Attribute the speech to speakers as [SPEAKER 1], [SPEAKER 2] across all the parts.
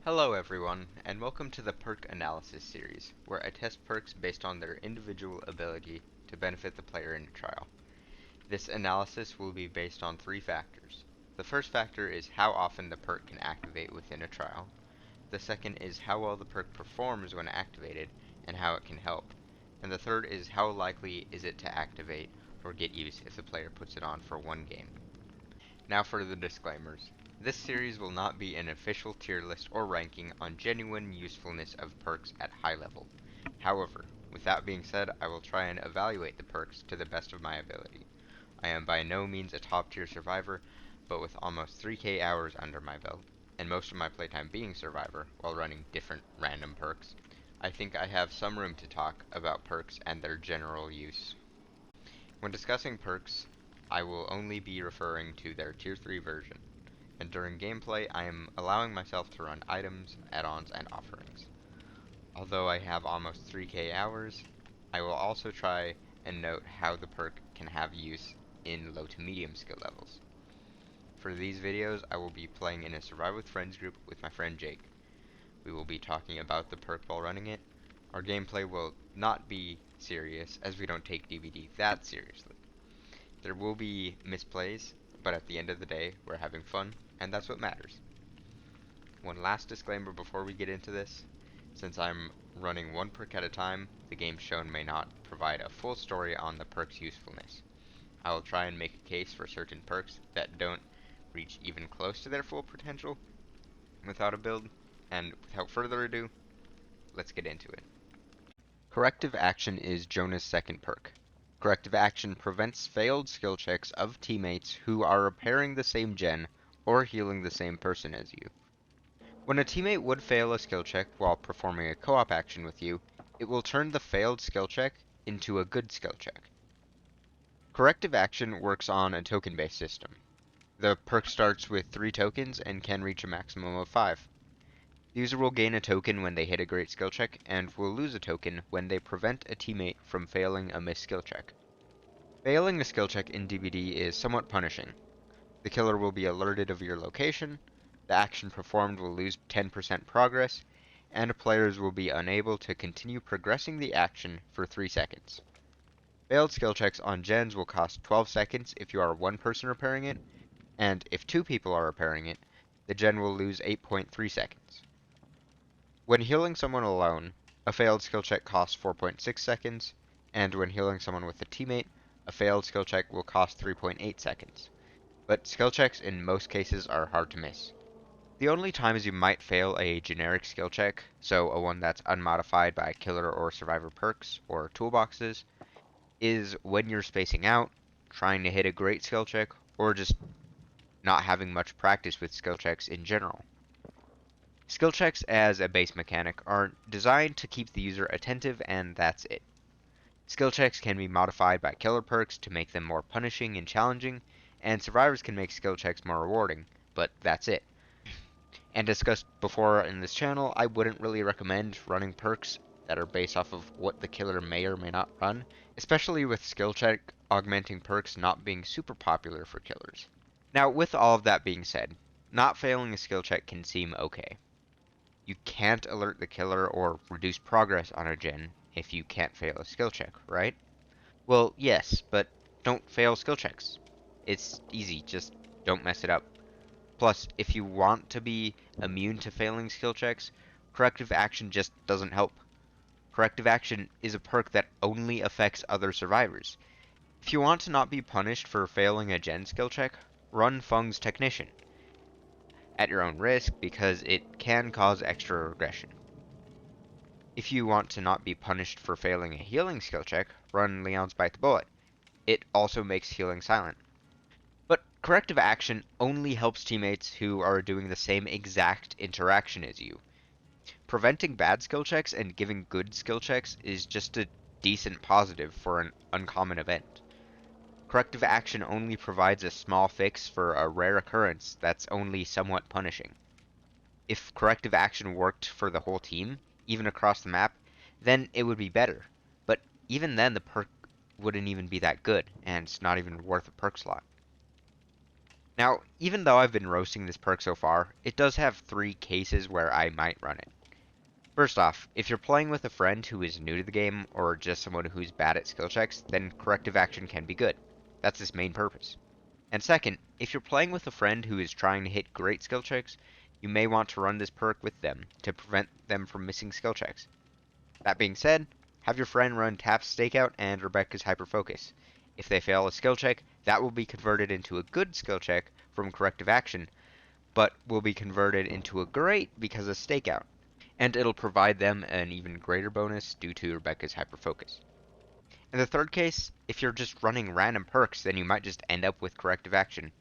[SPEAKER 1] Hello everyone, and welcome to the Perk Analysis series, where I test perks based on their individual ability to benefit the player in a trial. This analysis will be based on three factors. The first factor is how often the perk can activate within a trial. The second is how well the perk performs when activated and how it can help. And the third is how likely is it to activate or get use if the player puts it on for one game. Now for the disclaimers. This series will not be an official tier list or ranking on genuine usefulness of perks at high level. However, with that being said, I will try and evaluate the perks to the best of my ability. I am by no means a top tier survivor, but with almost 3k hours under my belt, and most of my playtime being survivor while running different random perks, I think I have some room to talk about perks and their general use. When discussing perks, I will only be referring to their Tier 3 version, and during gameplay I am allowing myself to run items, add-ons, and offerings. Although I have almost 3k hours, I will also try and note how the perk can have use in low to medium skill levels. For these videos, I will be playing in a Survive with Friends group with my friend Jake. We will be talking about the perk while running it. Our gameplay will not be serious, as we don't take DBD that seriously. There will be misplays, but at the end of the day, we're having fun, and that's what matters. One last disclaimer before we get into this. Since I'm running one perk at a time, the game shown may not provide a full story on the perk's usefulness. I will try and make a case for certain perks that don't reach even close to their full potential without a build, and without further ado, let's get into it. Corrective Action is Jonah's second perk. Corrective Action prevents failed skill checks of teammates who are repairing the same gen or healing the same person as you. When a teammate would fail a skill check while performing a co-op action with you, it will turn the failed skill check into a good skill check. Corrective Action works on a token-based system. The perk starts with 3 tokens and can reach a maximum of 5. The user will gain a token when they hit a great skill check, and will lose a token when they prevent a teammate from failing a missed skill check. Failing a skill check in DBD is somewhat punishing. The killer will be alerted of your location, the action performed will lose 10% progress, and players will be unable to continue progressing the action for 3 seconds. Failed skill checks on gens will cost 12 seconds if you are one person repairing it, and if 2 people are repairing it, the gen will lose 8.3 seconds. When healing someone alone, a failed skill check costs 4.6 seconds, and when healing someone with a teammate, a failed skill check will cost 3.8 seconds. But skill checks in most cases are hard to miss. The only times you might fail a generic skill check, so a one that's unmodified by killer or survivor perks or toolboxes, is when you're spacing out, trying to hit a great skill check, or just not having much practice with skill checks in general. Skill checks as a base mechanic are designed to keep the user attentive, and that's it. Skill checks can be modified by killer perks to make them more punishing and challenging, and survivors can make skill checks more rewarding, but that's it. And discussed before in this channel, I wouldn't really recommend running perks that are based off of what the killer may or may not run, especially with skill check augmenting perks not being super popular for killers. Now, with all of that being said, not failing a skill check can seem okay. You can't alert the killer or reduce progress on a gen if you can't fail a skill check, right? Well, yes, but don't fail skill checks. It's easy, just don't mess it up. Plus, if you want to be immune to failing skill checks, Corrective Action just doesn't help. Corrective Action is a perk that only affects other survivors. If you want to not be punished for failing a gen skill check, run Fung's Technician. At your own risk, because it can cause extra regression. If you want to not be punished for failing a healing skill check, run Leon's Bite the Bullet. It also makes healing silent. But Corrective Action only helps teammates who are doing the same exact interaction as you. Preventing bad skill checks and giving good skill checks is just a decent positive for an uncommon event. Corrective Action only provides a small fix for a rare occurrence that's only somewhat punishing. If Corrective Action worked for the whole team, even across the map, then it would be better. But even then the perk wouldn't even be that good, and it's not even worth a perk slot. Now, even though I've been roasting this perk so far, it does have 3 cases where I might run it. First off, if you're playing with a friend who is new to the game, or just someone who's bad at skill checks, then corrective action can be good. That's its main purpose. And second, if you're playing with a friend who is trying to hit great skill checks, you may want to run this perk with them to prevent them from missing skill checks. That being said, have your friend run Tap's Stakeout and Rebecca's Hyperfocus. If they fail a skill check, that will be converted into a good skill check from corrective action, but will be converted into a great because of Stakeout. And it'll provide them an even greater bonus due to Rebecca's Hyperfocus. In the third case, if you're just running random perks, then you might just end up with corrective action.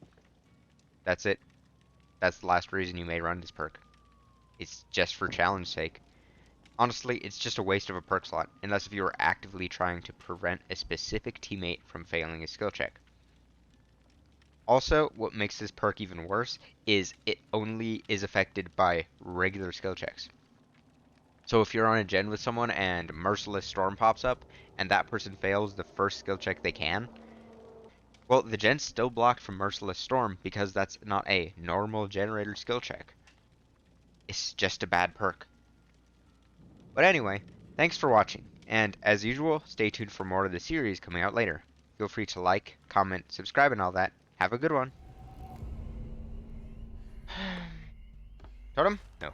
[SPEAKER 1] That's it. That's the last reason you may run this perk. It's just for challenge sake. Honestly, it's just a waste of a perk slot, unless if you are actively trying to prevent a specific teammate from failing a skill check. Also, what makes this perk even worse is it only is affected by regular skill checks. So if you're on a gen with someone and Merciless Storm pops up, and that person fails the first skill check they can, well, the gen's still blocked from Merciless Storm because that's not a normal generator skill check. It's just a bad perk. But anyway, thanks for watching, and as usual, stay tuned for more of the series coming out later. Feel free to like, comment, subscribe, and all that. Have a good one. Totem? No.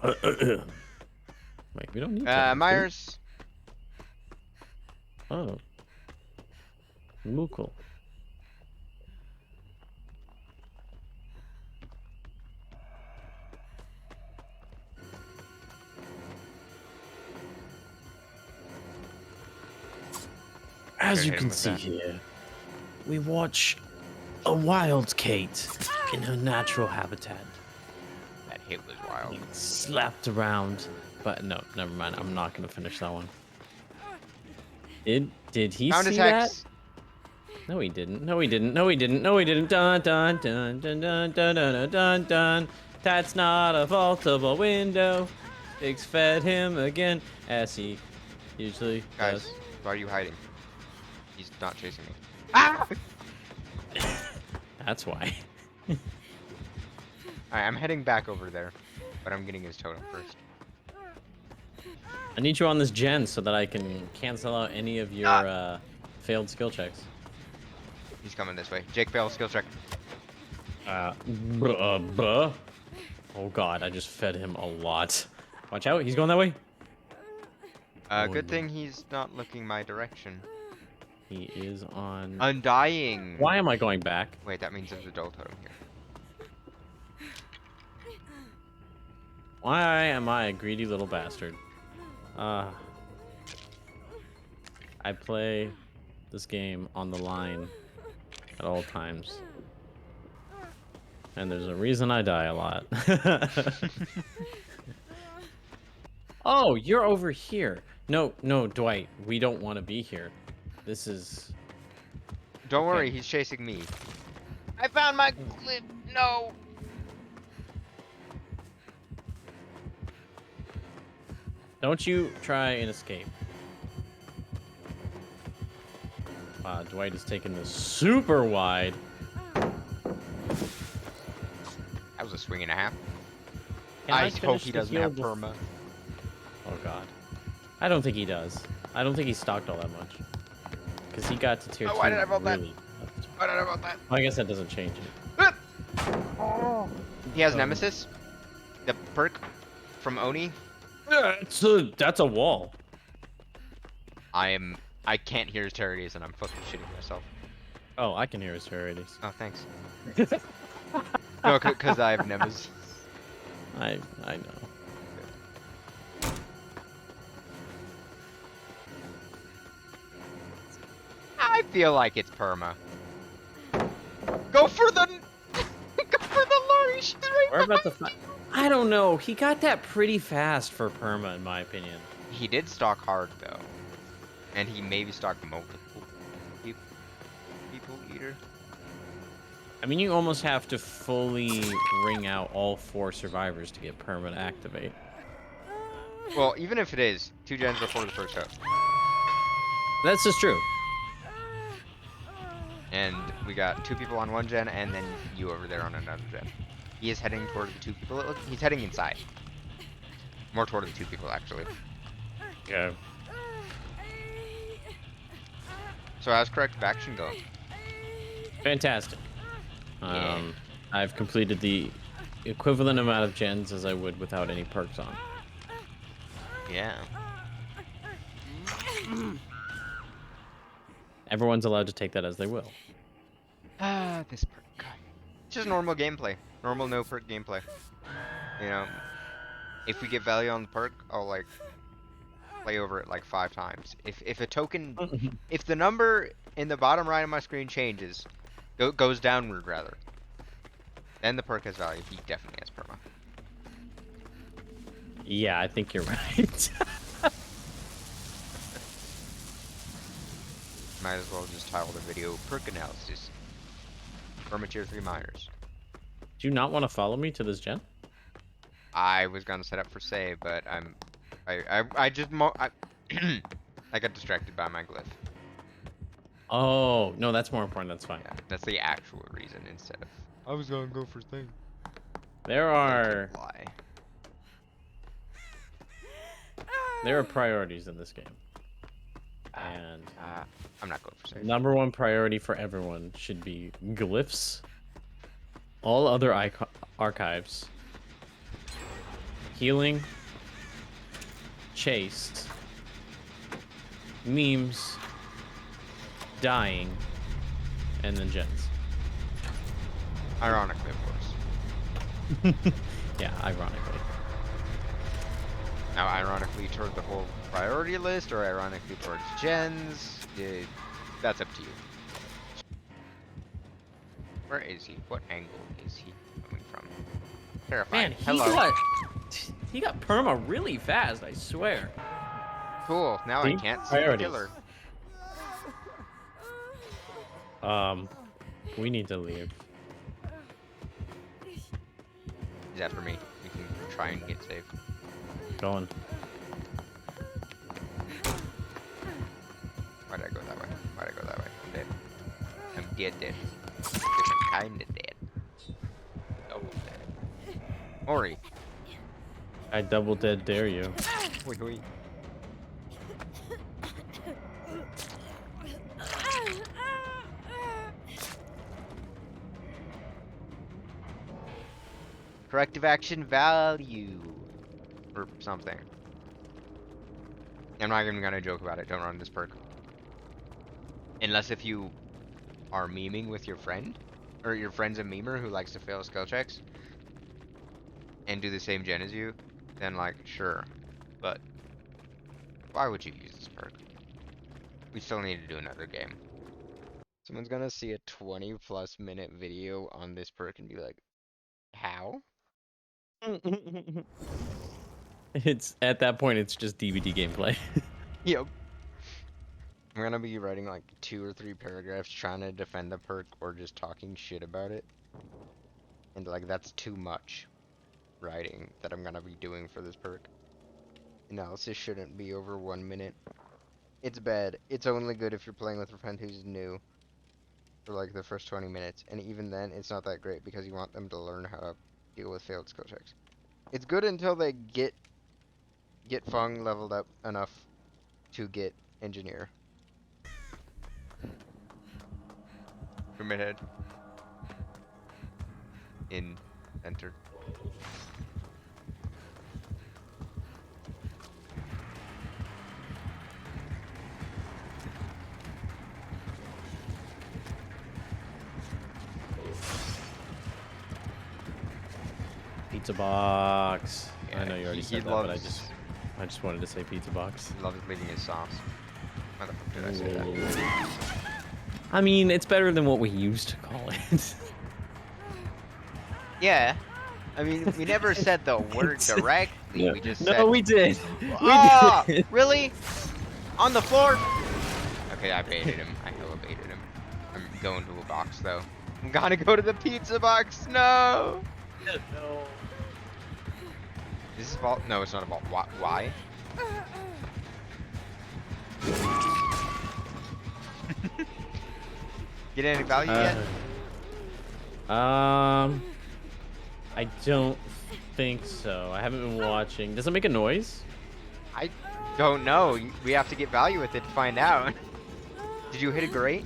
[SPEAKER 2] Wait, we don't need totems,
[SPEAKER 1] Myers.
[SPEAKER 2] Oh. Moogle. As you can see here, we watch a wild Kate in her natural habitat.
[SPEAKER 1] That hit was wild.
[SPEAKER 2] Being slapped around, but no, never mind. I'm not gonna finish that one. Did he
[SPEAKER 1] Sound
[SPEAKER 2] see
[SPEAKER 1] attacks.
[SPEAKER 2] that? No, he didn't. No, he didn't. No, he didn't. No, he didn't. Dun dun dun dun dun dun dun dun dun. That's not a vaultable window. Pigs fed him again, as he usually
[SPEAKER 1] Guys,
[SPEAKER 2] does.
[SPEAKER 1] why are you hiding? He's not chasing me. Ah!
[SPEAKER 2] That's why.
[SPEAKER 1] Alright, I'm heading back over there, but I'm getting his totem first.
[SPEAKER 2] I need you on this gen so that I can cancel out any of your failed skill checks.
[SPEAKER 1] He's coming this way. Jake failed skill check.
[SPEAKER 2] Bruh. Oh god, I just fed him a lot. Watch out, he's going that way.
[SPEAKER 1] Good thing he's not looking my direction.
[SPEAKER 2] He is on...
[SPEAKER 1] Undying!
[SPEAKER 2] Why am I going back?
[SPEAKER 1] Wait, that means there's a dual totem here.
[SPEAKER 2] Why am I a greedy little bastard? I play this game on the line at all times. And there's a reason I die a lot. Oh, you're over here. No, Dwight, we don't want to be here. This is...
[SPEAKER 1] Don't worry, he's chasing me. I found my clip. No!
[SPEAKER 2] Don't you try and escape. Wow, Dwight is taking this super wide.
[SPEAKER 1] That was a swing and a half.
[SPEAKER 2] Can
[SPEAKER 1] I hope
[SPEAKER 2] finish
[SPEAKER 1] he
[SPEAKER 2] the
[SPEAKER 1] doesn't
[SPEAKER 2] heal
[SPEAKER 1] have perma.
[SPEAKER 2] Oh god. I don't think he does. I don't think he stocked all that much. Because he got to tier 2
[SPEAKER 1] why did I vote that?
[SPEAKER 2] really.
[SPEAKER 1] Why did I about that?
[SPEAKER 2] Well, I guess that doesn't change it.
[SPEAKER 1] He has Nemesis. The perk from Oni.
[SPEAKER 2] That's a wall.
[SPEAKER 1] I can't hear his terrorities and I'm fucking shitting myself.
[SPEAKER 2] Oh, I can hear his terrorities.
[SPEAKER 1] Oh, thanks. No, because I have Nemesis.
[SPEAKER 2] I know.
[SPEAKER 1] I feel like it's perma. Go for the... Go for the lorry. She's right
[SPEAKER 2] We're about to
[SPEAKER 1] behind
[SPEAKER 2] find... I don't know. He got that pretty fast for perma, in my opinion.
[SPEAKER 1] He did stalk hard, though. And he maybe stalked multiple people eater.
[SPEAKER 2] I mean, you almost have to fully ring out all 4 survivors to get perma to activate.
[SPEAKER 1] Well, even if it is, 2 gens before the first hook.
[SPEAKER 2] That's just true.
[SPEAKER 1] And we got 2 people on one gen, and then you over there on another gen. He is heading toward the 2 people. He's heading inside. More toward the 2 people, actually.
[SPEAKER 2] Yeah.
[SPEAKER 1] So how's corrective action going?
[SPEAKER 2] Fantastic.
[SPEAKER 1] Yeah.
[SPEAKER 2] I've completed the equivalent amount of gens as I would without any perks on.
[SPEAKER 1] Yeah.
[SPEAKER 2] Everyone's allowed to take that as they will.
[SPEAKER 1] This perk. It's just normal gameplay. Normal no perk gameplay. You know, if we get value on the perk, I'll like play over it like 5 times. If a token, if the number in the bottom right of my screen changes, goes downward rather, then the perk has value. He definitely has perma.
[SPEAKER 2] Yeah, I think you're right.
[SPEAKER 1] Might as well just title the video Perk Analysis. Perma tier 3 miners.
[SPEAKER 2] Do you not want to follow me to this gen?
[SPEAKER 1] I was gonna set up for save, but I just I got distracted by my glyph.
[SPEAKER 2] Oh, no, that's more important. That's fine.
[SPEAKER 1] Yeah, that's the actual reason instead of I was gonna go for thing.
[SPEAKER 2] There are priorities in this game. And
[SPEAKER 1] I'm not going for save.
[SPEAKER 2] number 1 priority for everyone should be glyphs, all other archives, healing, chase, memes, dying, and then gens.
[SPEAKER 1] Ironically, of course.
[SPEAKER 2] Yeah, ironically.
[SPEAKER 1] Now, ironically toward the whole priority list, or ironically towards gens, that's up to you. Where is he? What angle is he coming from? Terrifying.
[SPEAKER 2] Man,
[SPEAKER 1] Hello.
[SPEAKER 2] he got perma really fast, I swear.
[SPEAKER 1] Cool. Now I can't see the killer.
[SPEAKER 2] We need to leave.
[SPEAKER 1] He's after me. We can try and get safe.
[SPEAKER 2] Going.
[SPEAKER 1] Why did I go that way? Why did I go that way? I'm dead. I'm dead. Different kind of dead. Double dead. Ori.
[SPEAKER 2] I double dead dare you.
[SPEAKER 1] Wait, wait. Corrective action value. Or something. I'm not even gonna joke about it. Don't run this perk. Unless if you are memeing with your friend. Or your friend's a memer who likes to fail skill checks. And do the same gen as you. Then like, sure. But why would you use this perk? We still need to do another game. Someone's gonna see a 20+ minute video on this perk and be like, how?
[SPEAKER 2] It's at that point it's just DVD gameplay.
[SPEAKER 1] Yep. I'm gonna be writing like 2 or 3 paragraphs trying to defend the perk or just talking shit about it. And like that's too much writing that I'm gonna be doing for this perk. Analysis shouldn't be over 1 minute. It's bad. It's only good if you're playing with a friend who's new for like the first 20 minutes. And even then, it's not that great because you want them to learn how to deal with failed skill checks. It's good until they get Fung leveled up enough to get engineer. From ahead. In. Enter.
[SPEAKER 2] Pizza box.
[SPEAKER 1] Yeah,
[SPEAKER 2] I know you already
[SPEAKER 1] he
[SPEAKER 2] said that, but I just wanted to say pizza box.
[SPEAKER 1] He loves leaving his sauce. Why the fuck did I say that?
[SPEAKER 2] I mean, it's better than what we used to call it.
[SPEAKER 1] Yeah. I mean, we never said the word directly. We just said.
[SPEAKER 2] No, we did.
[SPEAKER 1] Oh,
[SPEAKER 2] We did.
[SPEAKER 1] really? On the floor? Okay, I baited him. I hella baited him. I'm going to a box though. I'm gonna go to the pizza box. No.
[SPEAKER 2] No.
[SPEAKER 1] This is vault. No, it's not a vault. Why? Get any value yet?
[SPEAKER 2] I don't think so. I haven't been watching. Does it make a noise?
[SPEAKER 1] I don't know. We have to get value with it to find out. Did you hit a great?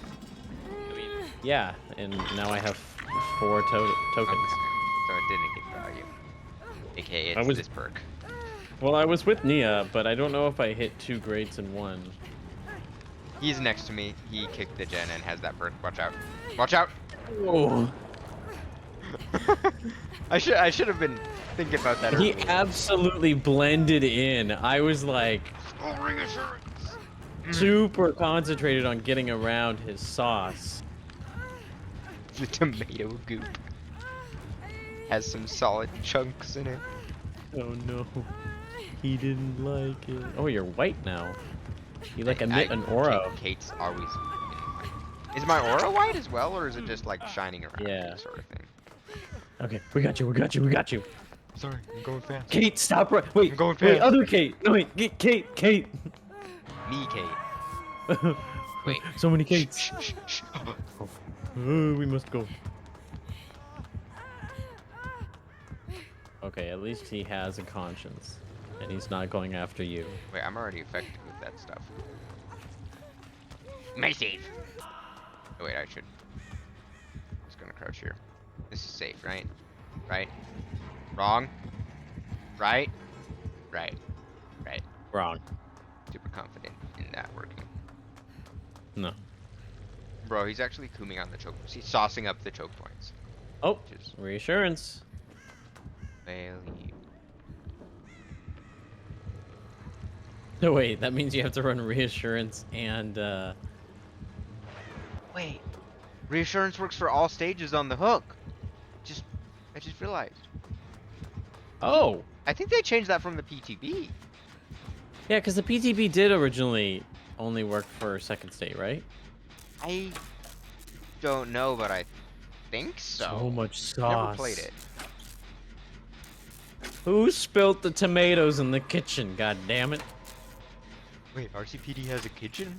[SPEAKER 2] Yeah, and now I have 4 tokens.
[SPEAKER 1] So it didn't get value. AKA it's this perk.
[SPEAKER 2] Well, I was with Nia, but I don't know if I hit 2 greats in one.
[SPEAKER 1] He's next to me. He kicked the gen and has that perk. Watch out. Watch out!
[SPEAKER 2] Whoa.
[SPEAKER 1] I should have been thinking about that
[SPEAKER 2] He
[SPEAKER 1] earlier.
[SPEAKER 2] absolutely blended in. I was like super concentrated on getting around his sauce.
[SPEAKER 1] The tomato goop has some solid chunks in it.
[SPEAKER 2] Oh no. He didn't like it. Oh, you're white now. You like emit an aura.
[SPEAKER 1] Kate's always. Is my aura white as well, or is it just like shining around
[SPEAKER 2] Yeah.
[SPEAKER 1] me sort of thing?
[SPEAKER 2] Okay, we got you, we got you, we got you.
[SPEAKER 1] Sorry, I'm going fast.
[SPEAKER 2] Kate, stop right. Wait,
[SPEAKER 1] I'm going
[SPEAKER 2] wait,
[SPEAKER 1] fast.
[SPEAKER 2] other Kate. No, wait, get Kate, Kate.
[SPEAKER 1] Me, Kate. Wait.
[SPEAKER 2] So many Kates.
[SPEAKER 1] Shh, shh, shh.
[SPEAKER 2] We must go. Okay, at least he has a conscience. And he's not going after you.
[SPEAKER 1] Wait, I'm already affected with that stuff. My save. Oh, wait, I should. I'm just gonna crouch here. This is safe, right? Right? Wrong? Right? Right. Right.
[SPEAKER 2] Wrong.
[SPEAKER 1] Super confident in that working.
[SPEAKER 2] No.
[SPEAKER 1] Bro, he's actually cooming on the choke. He's saucing up the choke points.
[SPEAKER 2] Oh,
[SPEAKER 1] Just
[SPEAKER 2] reassurance.
[SPEAKER 1] value.
[SPEAKER 2] No, wait, that means you have to run reassurance and,
[SPEAKER 1] Wait. Reassurance works for all stages on the hook. I just realized.
[SPEAKER 2] Oh!
[SPEAKER 1] I think they changed that from the PTB.
[SPEAKER 2] Yeah, because the PTB did originally only work for second state, right?
[SPEAKER 1] I don't know, but I think so.
[SPEAKER 2] So much sauce.
[SPEAKER 1] Never played it.
[SPEAKER 2] Who spilt the tomatoes in the kitchen, god damn it?
[SPEAKER 1] Wait, RCPD has a kitchen?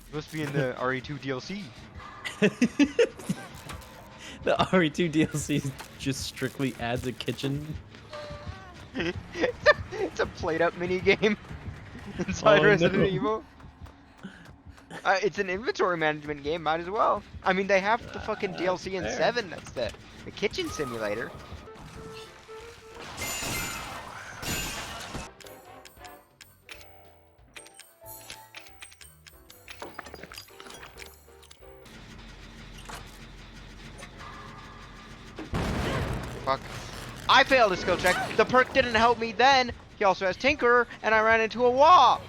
[SPEAKER 1] It must be in the RE2 DLC.
[SPEAKER 2] The RE2 DLC just strictly adds a kitchen.
[SPEAKER 1] It's a played-up mini game inside
[SPEAKER 2] Oh,
[SPEAKER 1] Resident
[SPEAKER 2] no.
[SPEAKER 1] Evil. It's an inventory management game. Might as well. I mean, they have the fucking DLC in
[SPEAKER 2] fair.
[SPEAKER 1] 7. That's the kitchen simulator. Fuck. I failed a skill check. The perk didn't help me then. He also has Tinkerer, and I ran into a wall.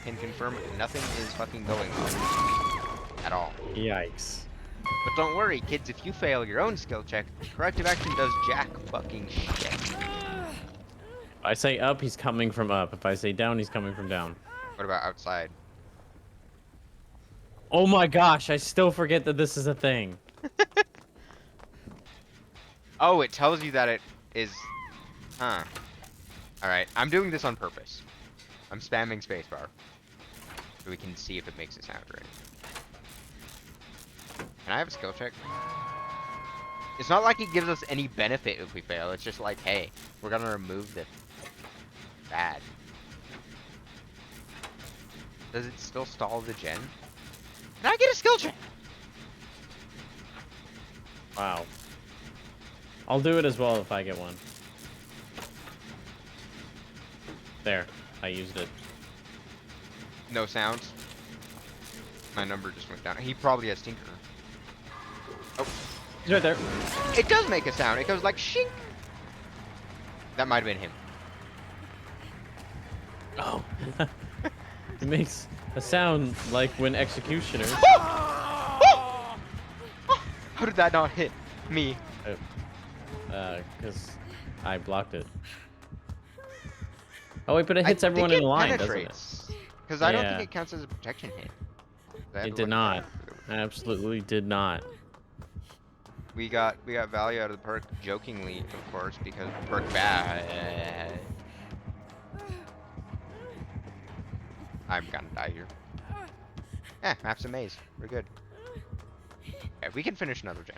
[SPEAKER 1] Can confirm nothing is fucking going well. At all.
[SPEAKER 2] Yikes.
[SPEAKER 1] But don't worry, kids, if you fail your own skill check, corrective action does jack fucking shit.
[SPEAKER 2] If I say up, he's coming from up. If I say down, he's coming from down.
[SPEAKER 1] What about outside?
[SPEAKER 2] Oh my gosh, I still forget that this is a thing.
[SPEAKER 1] Oh, it tells you that it is... Huh. Alright, I'm doing this on purpose. I'm spamming spacebar. So we can see if it makes a sound right. Can I have a skill check? It's not like it gives us any benefit if we fail. It's just like, hey, we're gonna remove the bad. Does it still stall the gen? Can I get a skill check?
[SPEAKER 2] Wow. I'll do it as well if I get one. There, I used it.
[SPEAKER 1] No sounds. My number just went down. He probably has Tinker. Oh.
[SPEAKER 2] He's right there.
[SPEAKER 1] It does make a sound. It goes like shink. That might have been him.
[SPEAKER 2] Oh. It makes a sound like when executioners...
[SPEAKER 1] How did that not hit me?
[SPEAKER 2] Because I blocked it. Oh wait, but it hits everyone in line, doesn't it?
[SPEAKER 1] Because I don't
[SPEAKER 2] Yeah.
[SPEAKER 1] think it counts as a protection hit.
[SPEAKER 2] It did not. Absolutely did not.
[SPEAKER 1] We got value out of the perk jokingly, of course, because perk bad. I'm gonna die here. Map's a maze. We're good. Okay, we can finish another gen.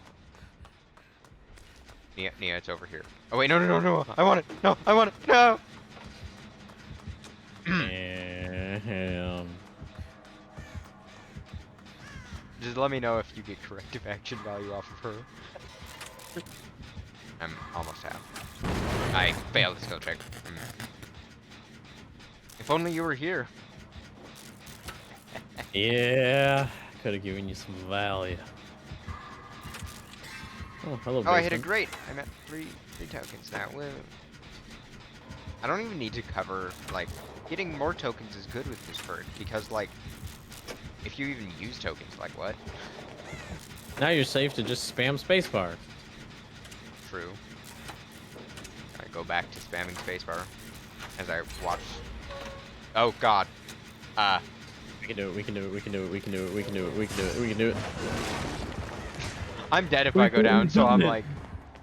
[SPEAKER 1] Nia, it's over here. Oh wait, no! I want it! No, I want it! No!
[SPEAKER 2] Damn.
[SPEAKER 1] Just let me know if you get corrective action value off of her. I'm almost out. I failed the skill check. If only you were here.
[SPEAKER 2] Yeah, could have given you some value. Oh, hello,
[SPEAKER 1] Oh, I hit a
[SPEAKER 2] basement.
[SPEAKER 1] great. I'm at three tokens now. Woo. I don't even need to cover, like, getting more tokens is good with this perk, because, like, if you even use tokens, like, what?
[SPEAKER 2] Now you're safe to just spam spacebar.
[SPEAKER 1] True. I go back to spamming spacebar as I watch. Oh god.
[SPEAKER 2] We can do it, we can do it, we can do it, we can do it, we can do it, we can do it, we can do it.
[SPEAKER 1] I'm dead if I go down, so I'm like,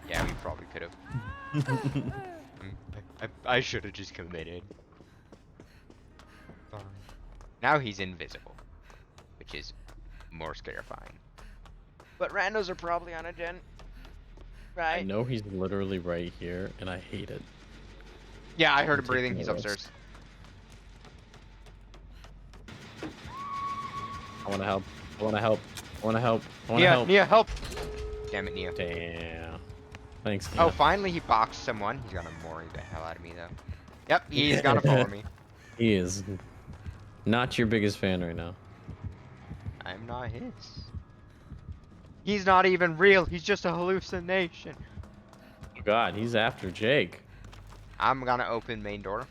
[SPEAKER 1] yeah, we probably could have. I should have just committed. Now he's invisible, which is more scarifying. But randos are probably on a gen,
[SPEAKER 2] I
[SPEAKER 1] right?
[SPEAKER 2] know he's literally right here, and I hate it.
[SPEAKER 1] Yeah, I heard him
[SPEAKER 2] I'm
[SPEAKER 1] breathing.
[SPEAKER 2] taking
[SPEAKER 1] He's
[SPEAKER 2] the
[SPEAKER 1] upstairs.
[SPEAKER 2] I want to help. I want to help. I want to help. I want to help.
[SPEAKER 1] Nia, help! Damn it, Nia.
[SPEAKER 2] Damn. Thanks,
[SPEAKER 1] Oh,
[SPEAKER 2] Nia.
[SPEAKER 1] finally he boxed someone. He's gonna mori the hell out of me, though. Yep, he's gonna follow me.
[SPEAKER 2] He is not your biggest fan right now.
[SPEAKER 1] I'm not his. He's not even real. He's just a hallucination.
[SPEAKER 2] Oh God, he's after Jake.
[SPEAKER 1] I'm gonna open main door.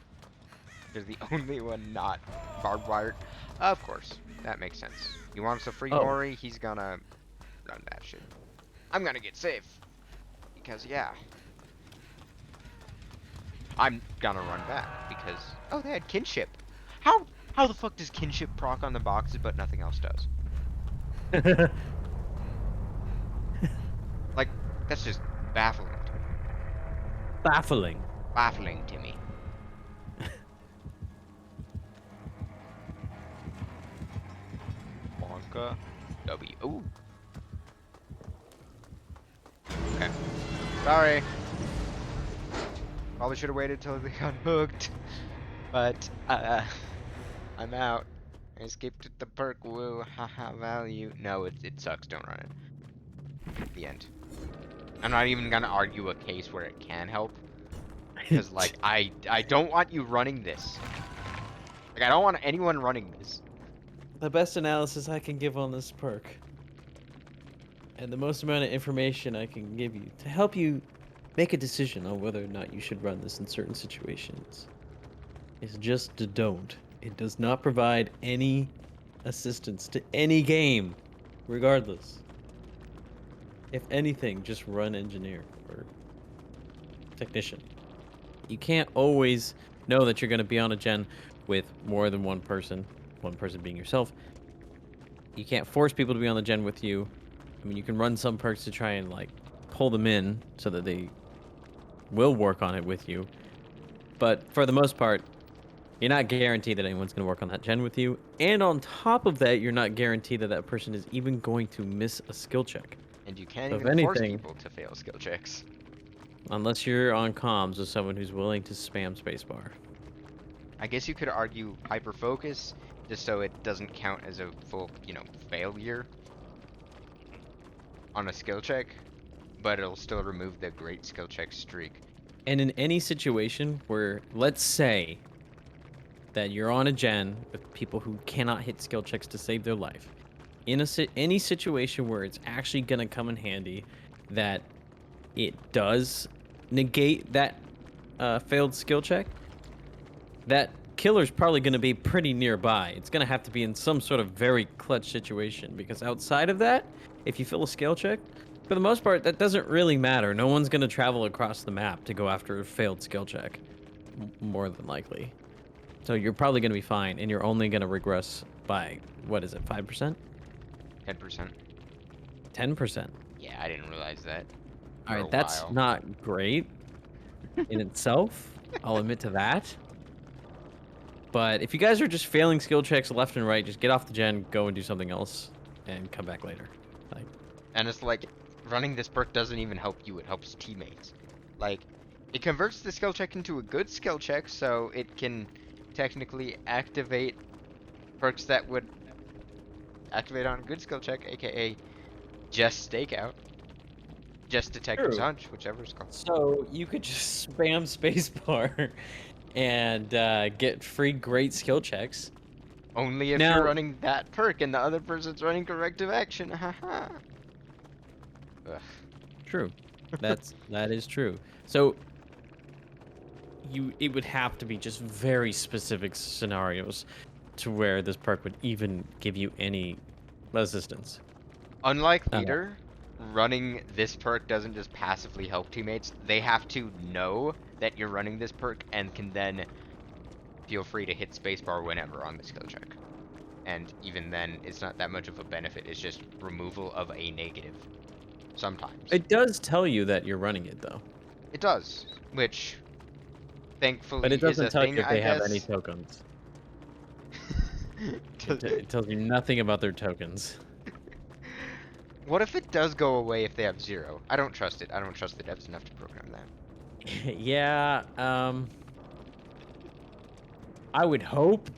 [SPEAKER 1] There's the only one not barbed wired. Of course, that makes sense. He wants a free mori. He's gonna run that shit. I'm gonna get safe. Because, yeah. I'm gonna run back because, oh, they had kinship. How the fuck does kinship proc on the boxes but nothing else does? Like, that's just baffling to me.
[SPEAKER 2] Baffling.
[SPEAKER 1] Baffling to me. Wonka. W. Ooh. Okay. Sorry. Probably should have waited till they got hooked. But, I'm out. I escaped the perk. Woo. Haha. Value. No, it sucks. Don't run it. The end. I'm not even gonna argue a case where it can help. Because, like, I don't want you running this. Like, I don't want anyone running this.
[SPEAKER 2] The best analysis I can give on this perk, and the most amount of information I can give you to help you make a decision on whether or not you should run this in certain situations, is just don't. It does not provide any assistance to any game, regardless. If anything, just run engineer or technician. You can't always know that you're going to be on a gen with more than one person being yourself. You can't force people to be on the gen with you. I mean, you can run some perks to try and, like, pull them in so that they will work on it with you. But for the most part, you're not guaranteed that anyone's going to work on that gen with you. And on top of that, you're not guaranteed that that person is even going to miss a skill check.
[SPEAKER 1] And you can't
[SPEAKER 2] So if
[SPEAKER 1] even force
[SPEAKER 2] anything,
[SPEAKER 1] people to fail skill checks.
[SPEAKER 2] unless you're on comms with someone who's willing to spam spacebar.
[SPEAKER 1] I guess you could argue hyper focus, just so it doesn't count as a full, failure on a skill check, but it'll still remove the great skill check streak.
[SPEAKER 2] And in any situation where, let's say, that you're on a gen with people who cannot hit skill checks to save their life, in any situation where it's actually going to come in handy that it does negate that failed skill check, that killer's probably going to be pretty nearby. It's going to have to be in some sort of very clutch situation, because outside of that, if you fail a skill check, for the most part, that doesn't really matter. No one's going to travel across the map to go after a failed skill check, more than likely. So you're probably going to be fine, and you're only going to regress by, what is it, 5%?
[SPEAKER 1] 10%.
[SPEAKER 2] 10%.
[SPEAKER 1] Yeah, I didn't realize that.
[SPEAKER 2] All
[SPEAKER 1] For
[SPEAKER 2] right,
[SPEAKER 1] a
[SPEAKER 2] that's
[SPEAKER 1] while.
[SPEAKER 2] not great in itself. I'll admit to that. But if you guys are just failing skill checks left and right, just get off the gen, go and do something else, and come back later. Like,
[SPEAKER 1] And it's like, running this perk doesn't even help you, it helps teammates. Like, it converts the skill check into a good skill check, so it can technically activate perks that would activate on a good skill check, aka just stakeout, just detective's
[SPEAKER 2] true.
[SPEAKER 1] hunch, whichever it's called.
[SPEAKER 2] So you could just spam spacebar and get free great skill checks.
[SPEAKER 1] Only if you're
[SPEAKER 2] Now,
[SPEAKER 1] running that perk and the other person's running corrective action, haha. Ugh.
[SPEAKER 2] true. That is true. So it would have to be just very specific scenarios to where this perk would even give you any resistance.
[SPEAKER 1] Unlike
[SPEAKER 2] Uh,
[SPEAKER 1] leader, running this perk doesn't just passively help teammates. They have to know that you're running this perk and can then feel free to hit spacebar whenever on the skill check. And even then, it's not that much of a benefit. It's just removal of a negative. Sometimes.
[SPEAKER 2] it does tell you that you're running it though,
[SPEAKER 1] It does, which
[SPEAKER 2] but
[SPEAKER 1] thankfully
[SPEAKER 2] it
[SPEAKER 1] is
[SPEAKER 2] doesn't
[SPEAKER 1] a
[SPEAKER 2] tell you
[SPEAKER 1] thing,
[SPEAKER 2] if
[SPEAKER 1] I
[SPEAKER 2] they have any
[SPEAKER 1] guess.
[SPEAKER 2] tokens. It tells you nothing about their tokens.
[SPEAKER 1] What if it does go away if they have 0? I don't trust it. I don't trust the devs enough to program that.
[SPEAKER 2] Yeah, I would hope.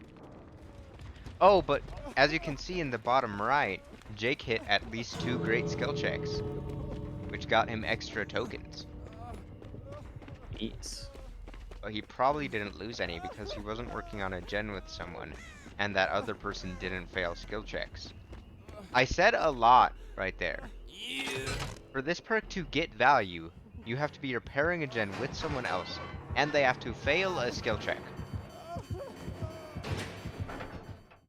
[SPEAKER 1] Oh, but as you can see in the bottom right, Jake hit at least 2 great skill checks, which got him extra tokens.
[SPEAKER 2] Yes.
[SPEAKER 1] But he probably didn't lose any because he wasn't working on a gen with someone, and that other person didn't fail skill checks. I said a lot right there. For this perk to get value, you have to be repairing a gen with someone else, and they have to fail a skill check.